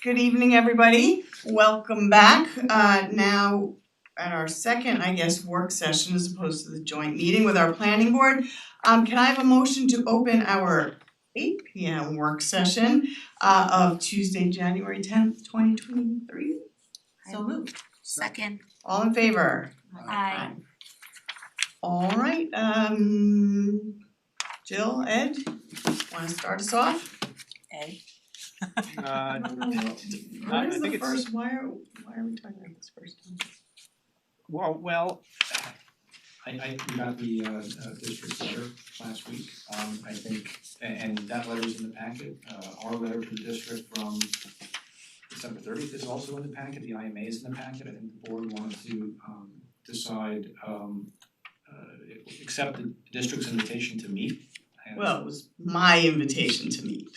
Good evening, everybody. Welcome back. Now at our second, work session as opposed to the joint meeting with our planning board. Can I have a motion to open our 8 p.m. work session of Tuesday, January 10th, 2023? So moved. Second. All in favor? Aye. All right, Jill, Ed, wanna start us off? Ed. What is the first, why are we talking about this first time? Well, I got the district letter last week, I think, and that letter's in the packet. Our letter to the district from December 30th is also in the packet, the IMA is in the packet. I think the board wanted to decide, accept the district's invitation to meet. And Well, it was my invitation to meet.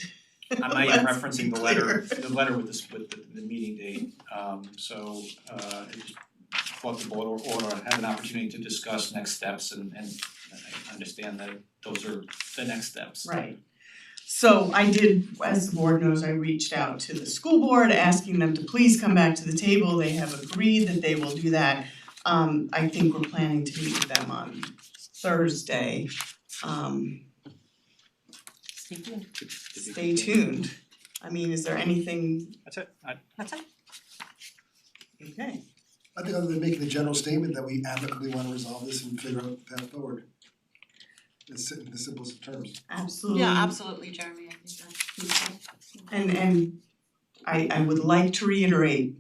I'm not even referencing the Clear. letter with the meeting date, I just thought the board ought to have an opportunity to discuss next steps and I understand that those are the next steps. Right. So I did, as the board knows, I reached out to the school board asking them to please come back to the table. They have agreed that they will do that. I think we're planning to meet with them on Thursday. Stay tuned. Stay tuned. I mean, is there anything? That's it. That's it. Okay. I think other than making a general statement that we amicably want to resolve this and figure out the path forward. It's in the simplest of terms. Absolutely. Yeah, absolutely, Jeremy, I think that's beautiful. And I would like to reiterate,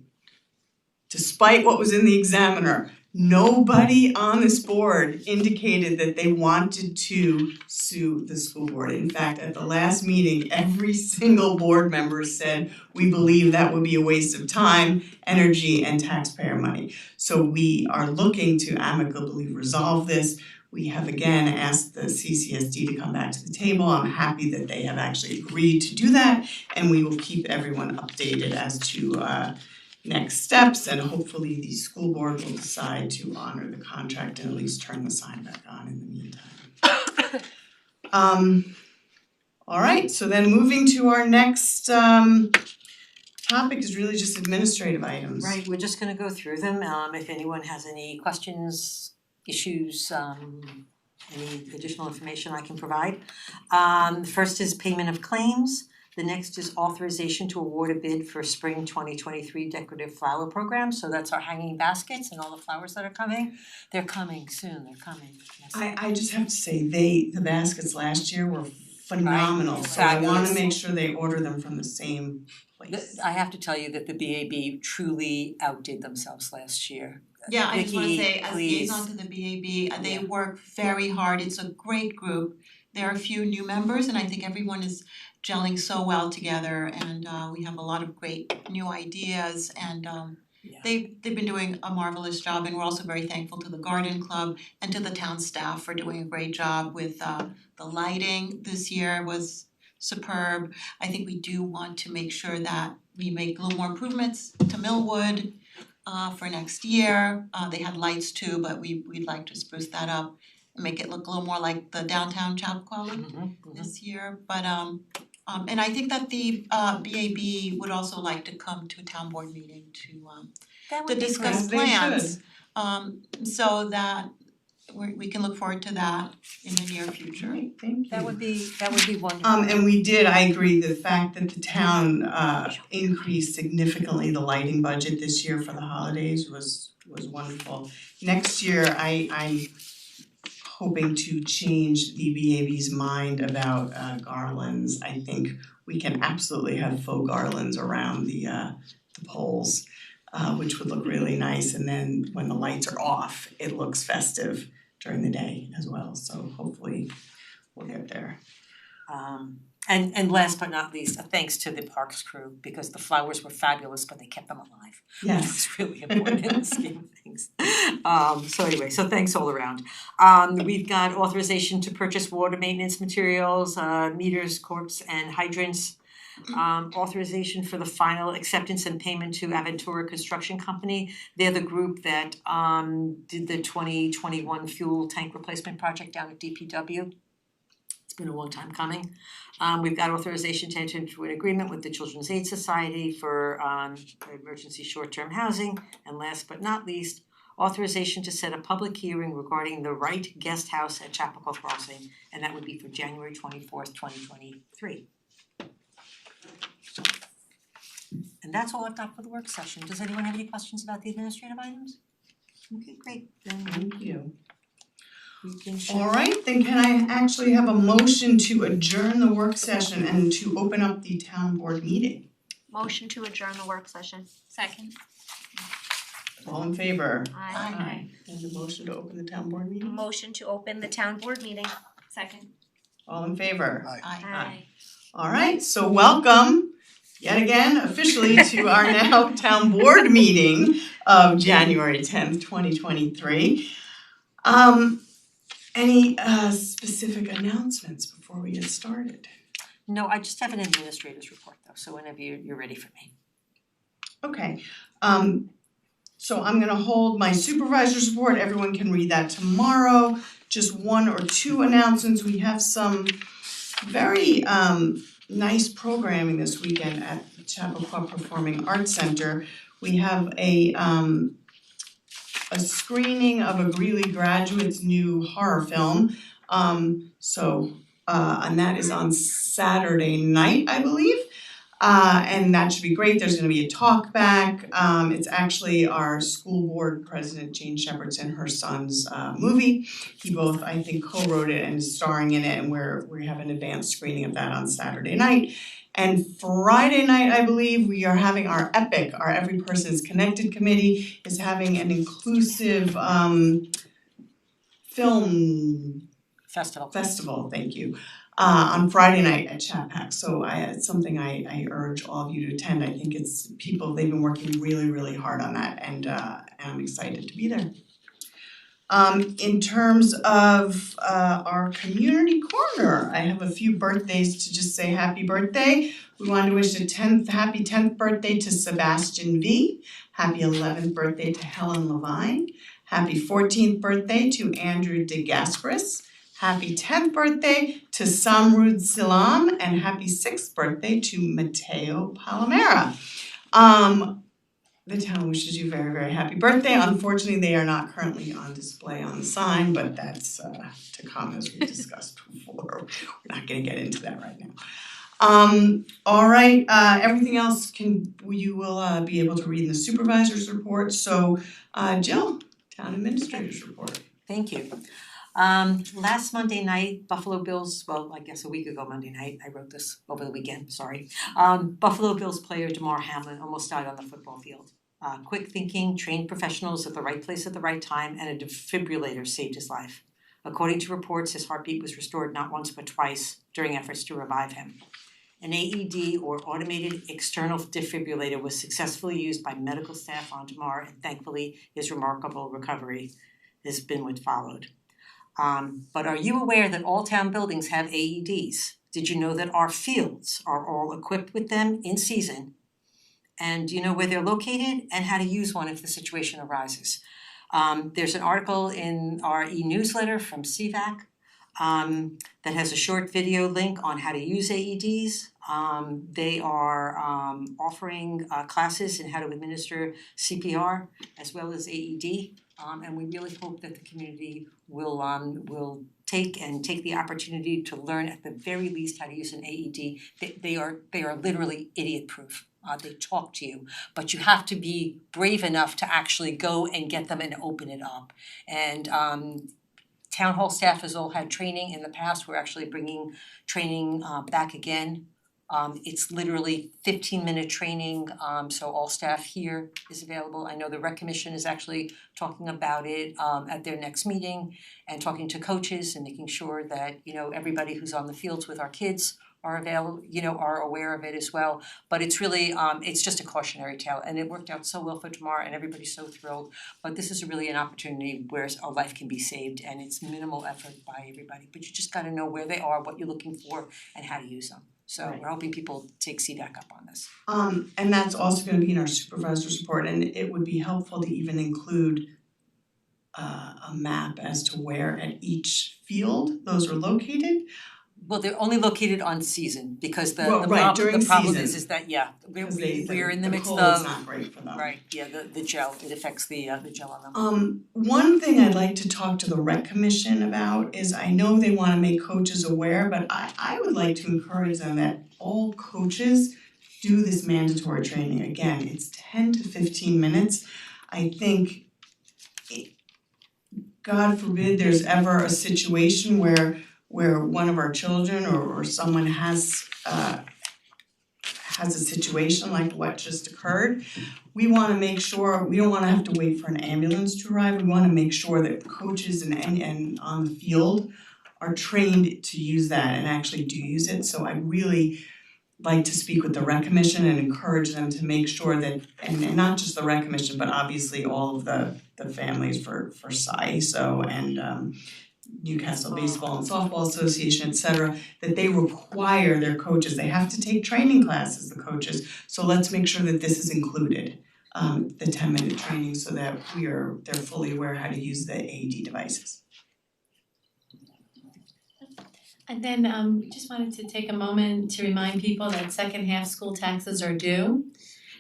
despite what was in the examiner, nobody on this board indicated that they wanted to sue the school board. In fact, at the last meeting, every single board member said, we believe that would be a waste of time, energy, and taxpayer money. So we are looking to amicably resolve this. We have again asked the CCSD to come back to the table. I'm happy that they have actually agreed to do that, and we will keep everyone updated as to next steps, and hopefully the school board will decide to honor the contract and at least turn the sign back on in the meantime. Alright, so then moving to our next topic is really just administrative items. Right, we're just gonna go through them. If anyone has any questions, issues, any additional information I can provide. First is payment of claims. The next is authorization to award a bid for spring 2023 decorative flower program. So that's our hanging baskets and all the flowers that are coming. They're coming soon, they're coming. Yes. I just have to say, the baskets last year were phenomenal, Right, so I wanna fabulous. make sure they order them from the same place. I have to tell you that the BAB truly outdid themselves last year. Yeah, I just wanna Vicky, say, as please. liaison to the BAB, they work very hard, it's a great group. There are a few new members and I think everyone is gelling so well together and we have a lot of great new ideas and Yeah. they've been doing a marvelous job and we're also very thankful to the garden club and to the town staff for doing a great job with the lighting this year was superb. I think we do want to make sure that we make a little more improvements to Millwood for next year. They had lights too, but we'd like to spruce that up and make it look a little more like the downtown Chapaqua this year. But and I think that the BAB would also like to come to a town board meeting That to would be discuss great. They plans. So that we can look forward to that in the near future. Great, thank you. That would be wonderful. And we did, I agree, the fact that the town increased significantly the lighting budget this year for the holidays was wonderful. Next year, I'm hoping to change the BAB's mind about garlands. I think we can absolutely have faux garlands around the poles, which would look really nice, and then when the lights are off, it looks festive during the day as well, so hopefully we'll get there. And last but not least, a thanks to the parks crew because the flowers were fabulous, but they kept them alive. Yes. It's really important in the scheme of things. So anyway, so thanks all around. We've got authorization to purchase water maintenance materials, meters, corpse, and hydrants. Authorization for the final acceptance and payment to Aventura Construction Company. They're the group that did the 2021 fuel tank replacement project down at DPW. It's been a long time coming. We've got authorization to enter into an agreement with the Children's Aid Society for emergency short-term housing. And last but not least, authorization to set a public hearing regarding the Wright Guest House at Chapel Crossing, and that would be for January 24th, 2023. And that's all I've got for the work session. Does anyone have any questions about the administrative items? Okay, great. Then Thank you. we can share. All right, then can I actually have a motion to adjourn the work session and to open up the town board meeting? Motion to adjourn the work session. Second. All in favor? Aye. And the motion to open the town board meeting? Motion to open the town board meeting. Second. All in favor? Aye. Aye. All right, so welcome yet again officially to our now town board meeting of January 10th, 2023. Any specific announcements before we get started? No, I just have an administrator's report though, so whenever you're ready for me. Okay, so I'm gonna hold my supervisor's report, everyone can read that tomorrow. Just one or two announcements, we have some very nice programming this weekend at the Chappaqua Performing Arts Center. We have a screening of a Greeley graduate's new horror film. And that is on Saturday night, I believe. And that should be great. There's gonna be a talk back. It's actually our school board president, Jane Shepherd's and her son's movie. He both, I think, co-wrote it and is starring in it, and we have an advanced screening of that on Saturday night. And Friday night, I believe, we are having our EPIC, our Every Person is Connected committee is having an inclusive film festival, thank you, on Friday night at Chapac. So it's something I urge all of you to attend. I think it's people, they've been working really, really hard on that, and I'm excited to be there. In terms of our community corner, I have a few birthdays to just say happy birthday. We want to wish a happy 10th birthday to Sebastian V. Happy 11th birthday to Helen Levine. Happy 14th birthday to Andrew DeGasperis. Happy 10th birthday to Samrud Silam, and happy 6th birthday to Mateo Palomera. The town wishes you very, very happy birthday. Unfortunately, they are not currently on display on the sign, but that's to come as we discussed before. We're not gonna get into that right now. All right, everything else you will be able to read in the supervisor's report. So Jill, town administrator's report. Thank you. Last Monday night, Buffalo Bills, well, I guess a week ago Monday night, I wrote this over the weekend, sorry. Buffalo Bills player DeMar Hamlin almost died on the football field. Quick thinking, trained professionals at the right place at the right time, and a defibrillator saved his life. According to reports, his heartbeat was restored not once but twice during efforts to revive him. An AED, or automated external defibrillator, was successfully used by medical staff on DeMar, and thankfully his remarkable recovery has been what followed. But are you aware that all town buildings have AEDs? Did you know that our fields are all equipped with them in season? And do you know where they're located and how to use one if the situation arises? There's an article in our e-newsletter from CVAC that has a short video link on how to use AEDs. They are offering classes in how to administer CPR as well as AED. And we really hope that the community will take the opportunity to learn at the very least how to use an AED. They are literally idiot proof. They talk to you, but you have to be brave enough to actually go and get them and open it up. And town hall staff has all had training in the past. We're actually bringing training back again. It's literally 15-minute training, so all staff here is available. I know the Rec Commission is actually talking about it at their next meeting and talking to coaches and making sure that, everybody who's on the fields with our kids are available, are aware of it as well. But it's really, it's just a cautionary tale, and it worked out so well for tomorrow, and everybody's so thrilled. But this is really an opportunity where a life can be saved, and it's minimal effort by everybody. But you just got to know where they are, what you're looking for, and how to use them. So We're hoping people take CVAC up on this. And that's also going to be in our supervisor's report, and it would be helpful to even include a map as to where at each field those are located. Well, they're only located on season because Well, the right, during problem season. is that, yeah, Because we're in the midst cold of. is not great for them. Right, yeah, the gel, it affects the gel on them. One thing I'd like to talk to the rec commission about is I know they wanna make coaches aware, but I would like to encourage them that all coaches do this mandatory training. Again, it's 10 to 15 minutes. I think God forbid there's ever a situation where one of our children or someone has a situation like what just occurred, we wanna make sure, we don't wanna have to wait for an ambulance to arrive, we wanna make sure that coaches and on the field are trained to use that and actually do use it, so I really like to speak with the rec commission and encourage them to make sure that, and not just the rec commission, but obviously all of the families for SISO and Newcastle Baseball and Softball Association, et cetera, that they require their coaches, they have to take training classes, the coaches, so let's make sure that this is included, the 10-minute training so that they're fully aware how to use the AED devices. And then just wanted to take a moment to remind people that second half school taxes are due.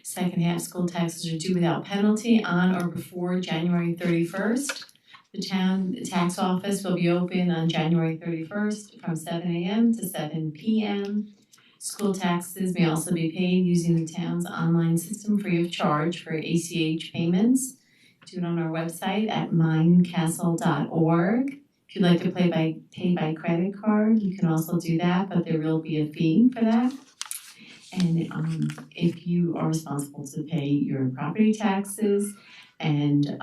Second half school taxes are due without penalty on or before January 31st. The town tax office will be open on January 31st from 7 a.m. to 7 p.m. School taxes may also be paid using the town's online system free of charge for ACH payments. Do it on our website at mynewcastle.org. If you'd like to pay by credit card, you can also do that, but there will be a fee for that. And if you are responsible to pay your property taxes and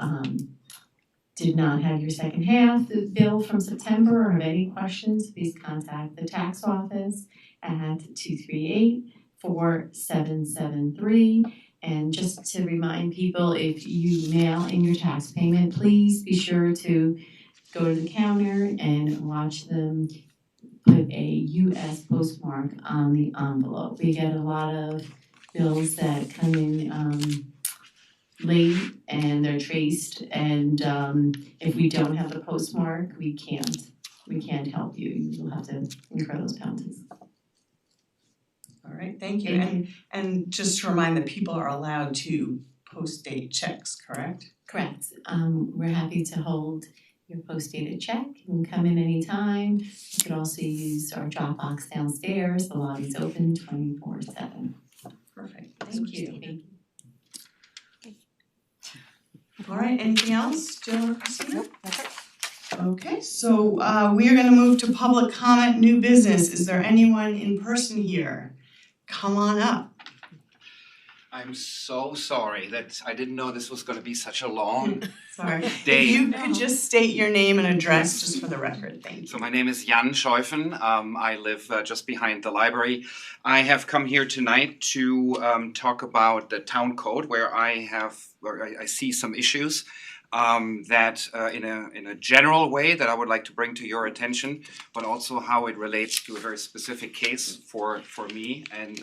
did not have your second half bill from September or have any questions, please contact the tax office at 238-4773. And just to remind people, if you mail in your tax payment, please be sure to go to the counter and watch them put a US postmark on the envelope. We get a lot of bills that come in late and they're traced, and if we don't have the postmark, we can't help you. You'll have to incur those penalties. All right, thank you. And just to remind that people are allowed to post-date checks, correct? Correct. We're happy to hold your post-dated check. You can come in anytime. You can also use our drop box downstairs. The lobby's open 24/7. Perfect, Thank thank you. you. All right, anything else, Jill or Christina? Nope, that's it. Okay, so we are gonna move to public comment, new business. Is there anyone in person here? Come on up. I'm so sorry that I didn't know this was gonna be such a long Sorry. day. If you could just state your name and address just for the record, thank you. So my name is Jan Scheufen. I live just behind the library. I have come here tonight to talk about the town code where I see some issues that in a general way that I would like to bring to your attention, but also how it relates to a very specific case for me and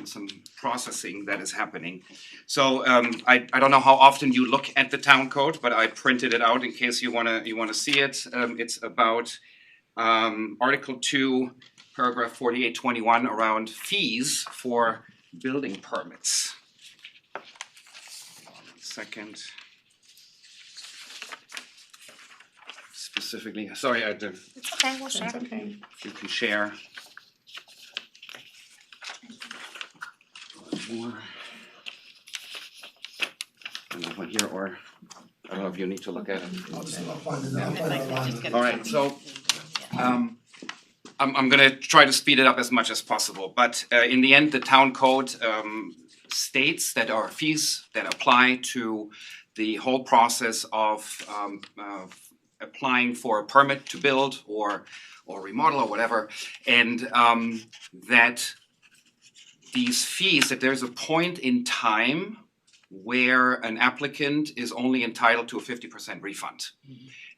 some processing that is happening. So I don't know how often you look at the town code, but I printed it out in case you wanna see it. It's about Article 2, paragraph 4821 around fees for building permits. Second. Specifically, sorry, It's okay, we'll share. That's okay. if you can share. More. I don't know what here, or I don't know if you need to look at it. I'll find it online. All right, so I'm gonna try to speed it up as much as possible, but in the end, the town code states that our fees that apply to the whole process of applying for a permit to build or remodel or whatever, and that these fees, that there's a point in time where an applicant is only entitled to a 50% refund.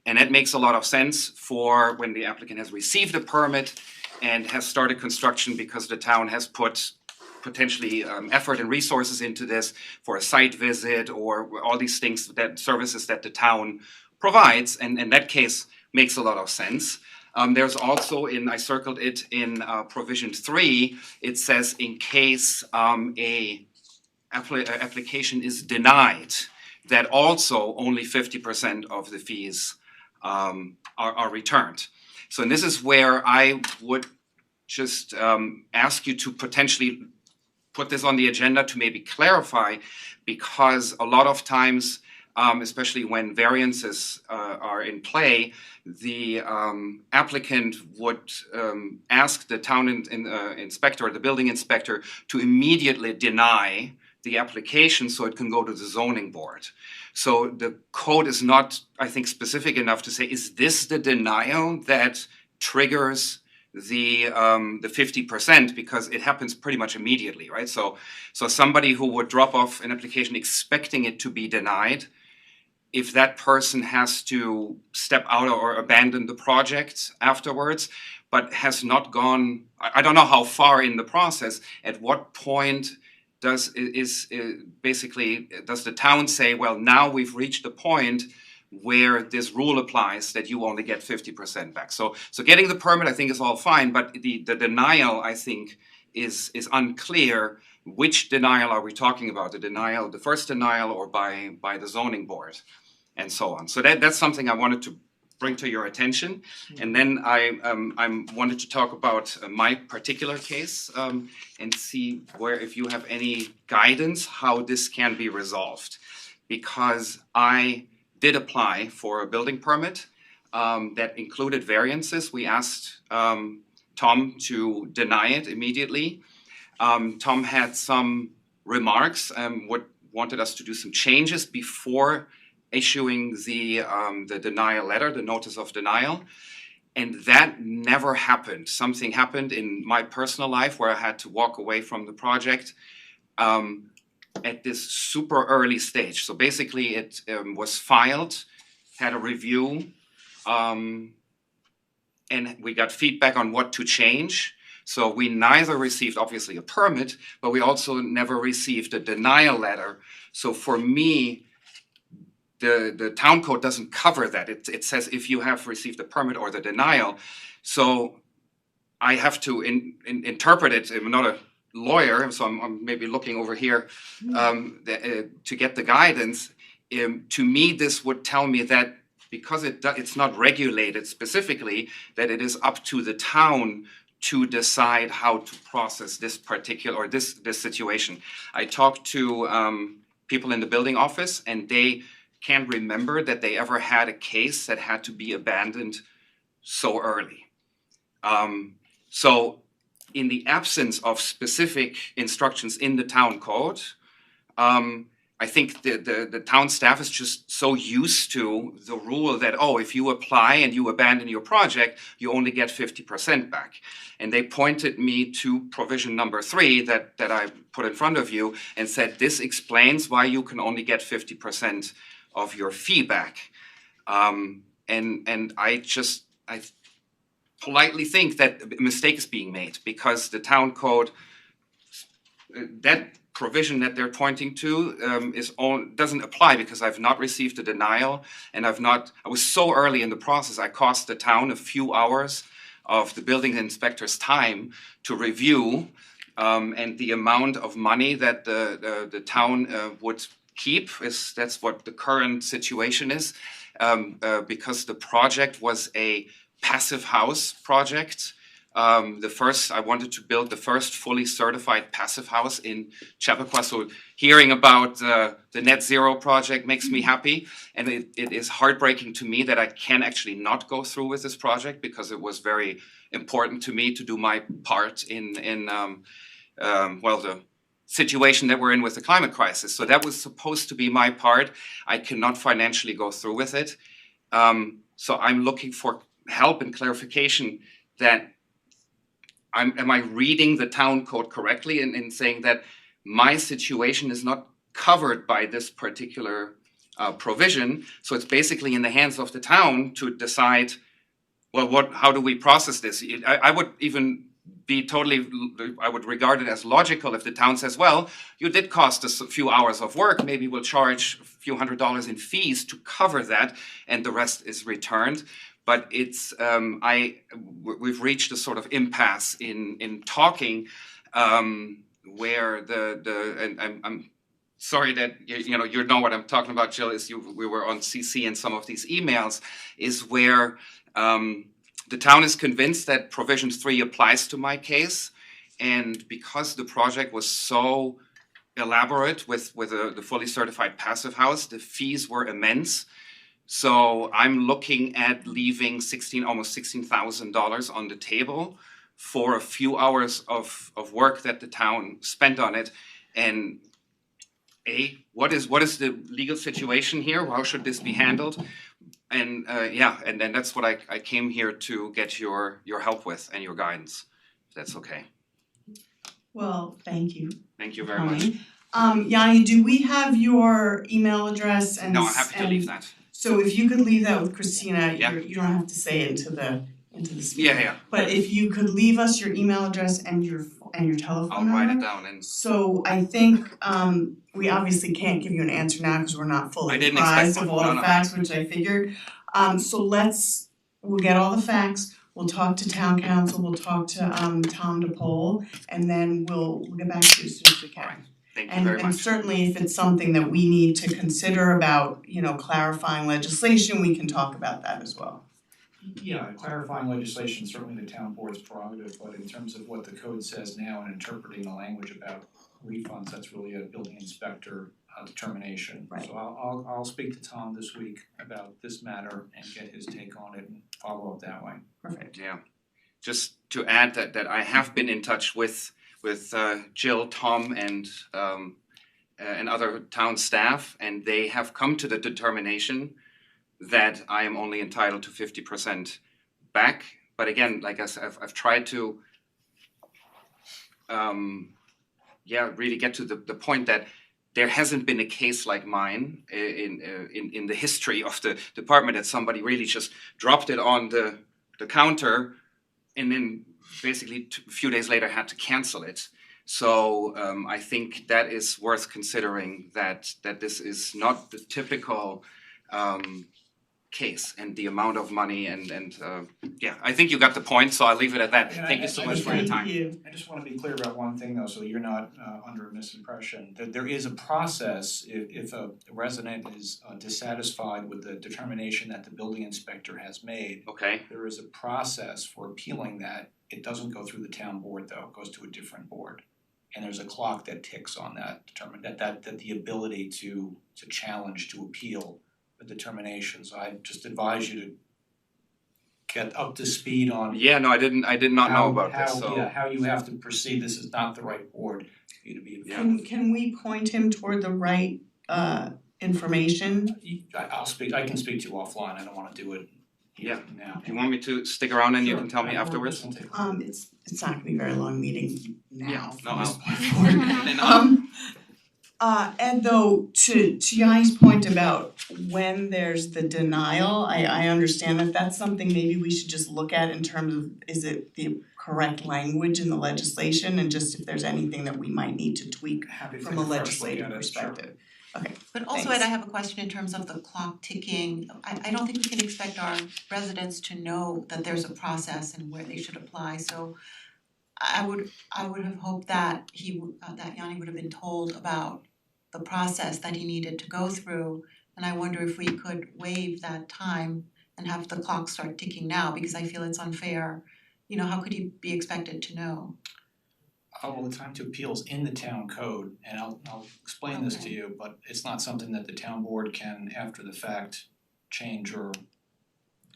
And that makes a lot of sense for when the applicant has received a permit and has started construction because the town has put potentially effort and resources into this for a site visit or all these things, that services that the town provides, and in that case makes a lot of sense. There's also I circled it in provision 3, it says in case a application is denied, that also only 50% of the fees are returned. So this is where I would just ask you to potentially put this on the agenda to maybe clarify, because a lot of times, especially when variances are in play, the applicant would ask the town inspector or the building inspector to immediately deny the application so it can go to the zoning board. So the code is not, I think, specific enough to say, is this the denial that triggers the 50%, because it happens pretty much immediately, right? So somebody who would drop off an application expecting it to be denied, if that person has to step out or abandon the project afterwards, but has not gone, I don't know how far in the process, at what point does the town say, well, now we've reached the point where this rule applies that you only get 50% back. So getting the permit, I think, is all fine, but the denial, I think, is unclear. Which denial are we talking about? The first denial, or by the zoning board, and so on. So that's something I wanted to bring to your attention. And then I wanted to talk about my particular case and see if you have any guidance how this can be resolved. Because I did apply for a building permit that included variances. We asked Tom to deny it immediately. Tom had some remarks, wanted us to do some changes before issuing the denial letter, the notice of denial, and that never happened. Something happened in my personal life where I had to walk away from the project at this super early stage. So basically it was filed, had a review, and we got feedback on what to change. So we neither received, obviously, a permit, but we also never received a denial letter. So for me, the town code doesn't cover that. It says if you have received a permit or the denial. So I have to interpret it. I'm not a lawyer, so I'm maybe looking over here to get the guidance. To me, this would tell me that because it's not regulated specifically, that it is up to the town to decide how to process this particular, or this situation. I talked to people in the building office, and they can't remember that they ever had a case that had to be abandoned so early. So in the absence of specific instructions in the town code, I think the town staff is just so used to the rule that, oh, if you apply and you abandon your project, you only get 50% back. And they pointed me to provision number 3 that I put in front of you and said, this explains why you can only get 50% of your fee back. And I politely think that a mistake is being made, because the town code, that provision that they're pointing to doesn't apply, because I've not received a denial, and I was so early in the process, I cost the town a few hours of the building inspector's time to review, and the amount of money that the town would keep that's what the current situation is, because the project was a passive house project. I wanted to build the first fully certified passive house in Chappaqua. So hearing about the net zero project makes me happy, and it is heartbreaking to me that I can actually not go through with this project, because it was very important to me to do my part in the situation that we're in with the climate crisis. So that was supposed to be my part. I cannot financially go through with it. So I'm looking for help and clarification that am I reading the town code correctly in saying that my situation is not covered by this particular provision. So it's basically in the hands of the town to decide, well, how do we process this? I would even I would regard it as logical if the town says, well, you did cost us a few hours of work, maybe we'll charge a few $100s in fees to cover that, and the rest is returned. but it's we've reached a sort of impasse in talking where and I'm sorry that you know what I'm talking about, Jill. We were on CC in some of these emails, is where the town is convinced that Provision 3 applies to my case, and because the project was so elaborate with the fully certified passive house, the fees were immense. So I'm looking at leaving almost $16,000 on the table for a few hours of work that the town spent on it. And what is the legal situation here? How should this be handled? And and then that's what I came here to get your help with and your guidance, if that's okay. Well, thank you. Thank you very much. Yanni, do we have your email address and No, I'm happy to leave that. So if you could leave that with Christina, Yeah. you don't have to say it into the speaker. Yeah. But if you could leave us your email address and your telephone I'll number. write it down and So I think we obviously can't give you an answer now because we're not fully I didn't expect apprised of one. all No. the facts, which I figured. So we'll get all the facts, we'll talk to town council, we'll talk to Tom DePaul, and then we'll get back to you as soon as we can. Right. Thank you very And much. certainly if it's something that we need to consider about, clarifying legislation, we can talk about that as well. Yeah, clarifying legislation, certainly the town board's prerogative, but in terms of what the code says now and interpreting the language about refunds, that's really a building inspector determination. Right. So I'll speak to Tom this week about this matter and get his take on it and follow up that way. Perfect. Yeah. Just to add that I have been in touch with Jill, Tom, and other town staff, and they have come to the determination that I am only entitled to 50% back. But again, like I said, I've tried to really get to the point that there hasn't been a case like mine in the history of the department, that somebody really just dropped it on the counter and then basically a few days later had to cancel it. So I think that is worth considering, that this is not the typical case, and the amount of money and I think you got the point, so I'll leave it at that. Yeah, Thank you so much for your time. Thank you. I just want to be clear about one thing though, so you're not under a misimpression, that there is a process if a resident is dissatisfied with the determination that the building inspector has made. Okay. There is a process for appealing that. It doesn't go through the town board though, it goes to a different board. And there's a clock that ticks on that, that the ability to challenge, to appeal a determination. So I just advise you to get up to speed on Yeah, no, I did not know about this, so how you have to proceed. This is not the right board for you to be. Yeah. Can we point him toward the right information? I can speak to you offline, I don't wanna do it here now. do you want me to stick around and you can tell me Sure. afterwards? It's not gonna be a very long meeting now. Yeah, no, from this I'll- point forward. Then Ed, though, to Yanni's point about when there's the denial, I understand that that's something maybe we should just look at in terms of, is it the correct language in the legislation, and just if there's anything that we might need to tweak Happy to from a take fresh look legislative at it, sure. perspective. Okay, But also, Thanks. Ed, I have a question in terms of the clock ticking. I don't think we can expect our residents to know that there's a process and where they should apply, so I would have hoped that that Yanni would have been told about the process that he needed to go through, and I wonder if we could waive that time and have the clock start ticking now, because I feel it's unfair. How could he be expected to know? Well, the time to appeal is in the town code, and I'll explain this to you, but it's not something that the town board can, after the fact, change or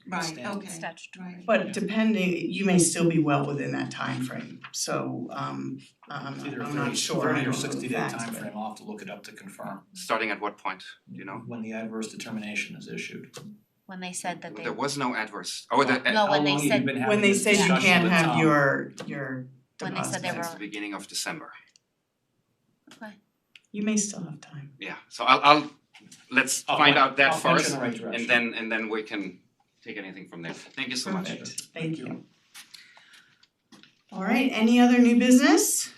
Right, extend. okay, Statutory. right. but depending, you may still be well within that time frame. So It's either I'm not sure. I 30 or don't know the 60 day facts, but- timeframe, I'll have to look it up to confirm, starting at what point, do you know? when the adverse determination is issued. When they said that they. There was no adverse, No, when they How long have said- you been When having they this said you discussion can't with have Tom? your When they said deposit. they since were- the beginning of December. You may still have time. Yeah, so I'll let's find out that I'll point you first, in the right direction. and then we can take anything from there. Thank you so much. Perfect, thank you. All right, any other new business?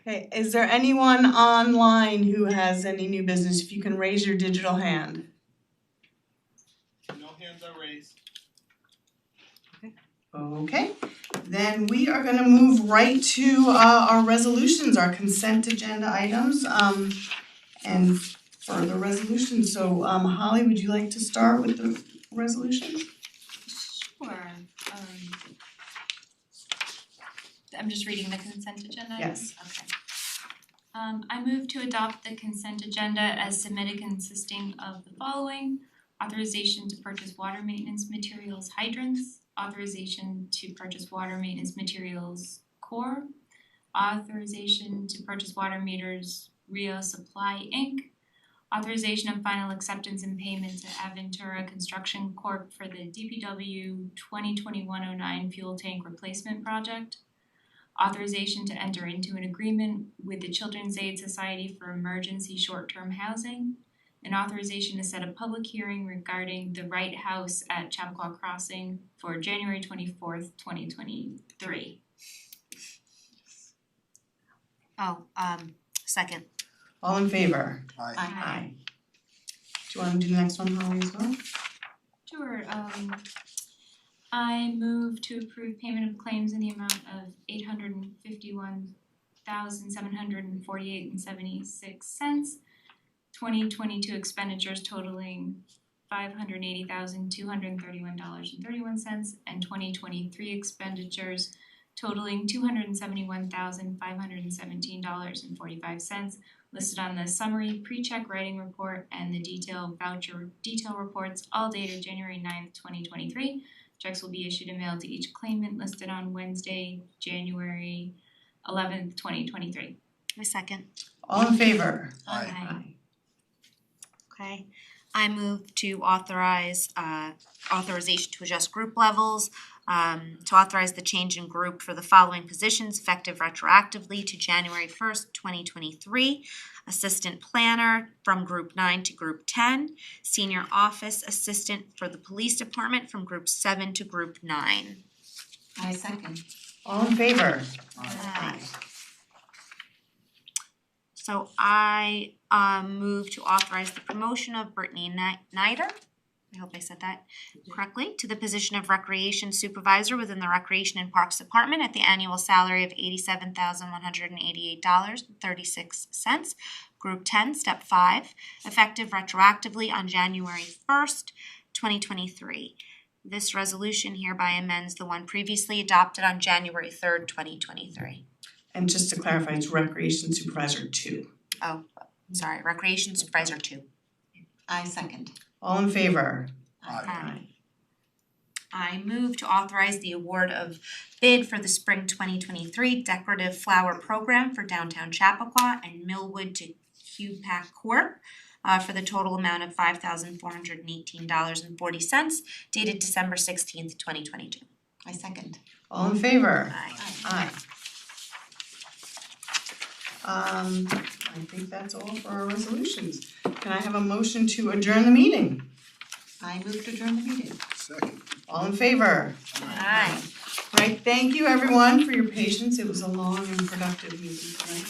Okay, is there anyone online who has any new business? If you can raise your digital hand. No hands are raised. Okay, then we are gonna move right to our resolutions, our consent agenda items, and further resolutions. So Holly, would you like to start with the resolutions? Sure, I'm just reading the consent agenda. Yes. Okay. I move to adopt the consent agenda as submitted, consisting of the following: authorization to purchase water maintenance materials hydrants, authorization to purchase water maintenance materials core, authorization to purchase water meters Rio Supply Inc., authorization of final acceptance and payment to Aventura Construction Corp. For the DPW 2021-09 fuel tank replacement project, authorization to enter into an agreement with the Children's Aid Society for emergency short-term housing, and authorization to set a public hearing regarding the Wright House at Chappaqua Crossing for January 24th, 2023. Second. All in favor? Aye. Aye. Do you wanna do the next one, Holly, as well? Sure, I move to approve payment of claims in the amount of $851,748.76. 2022 expenditures totaling $580,231.31, and 2023 expenditures totaling $271,517.45, listed on the summary pre-check writing report and the detail reports, all dated January 9th, 2023. Checks will be issued and mailed to each claimant listed on Wednesday, January 11th, 2023. A second. All in favor? Aye. Okay. I move to authorize authorization to adjust group levels, to authorize the change in group for the following positions effective retroactively to January 1st, 2023. Assistant planner from group 9 to group 10, senior office assistant for the police department from group 7 to group 9. I second. All in favor? Aye. So I move to authorize the promotion of Brittany Nider, I hope I said that correctly, to the position of Recreation Supervisor within the Recreation and Parks Department at the annual salary of $87,188.36. Group 10, Step 5, effective retroactively on January 1st, 2023. This resolution hereby amends the one previously adopted on January 3rd, 2023. And just to clarify, it's Recreation Supervisor 2. Oh, sorry, Recreation Supervisor 2. I second. All in favor? Aye. I move to authorize the award of bid for the Spring 2023 Decorative Flower Program for Downtown Chappaqua and Millwood to QPAC Corp. For the total amount of $5,418.40, dated December 16th, 2022. I second. All in favor? Aye. Aye. I think that's all for our resolutions. Can I have a motion to adjourn the meeting? I move to adjourn the meeting. Second. All in favor? Aye. Right, thank you everyone for your patience. It was a long and productive meeting tonight.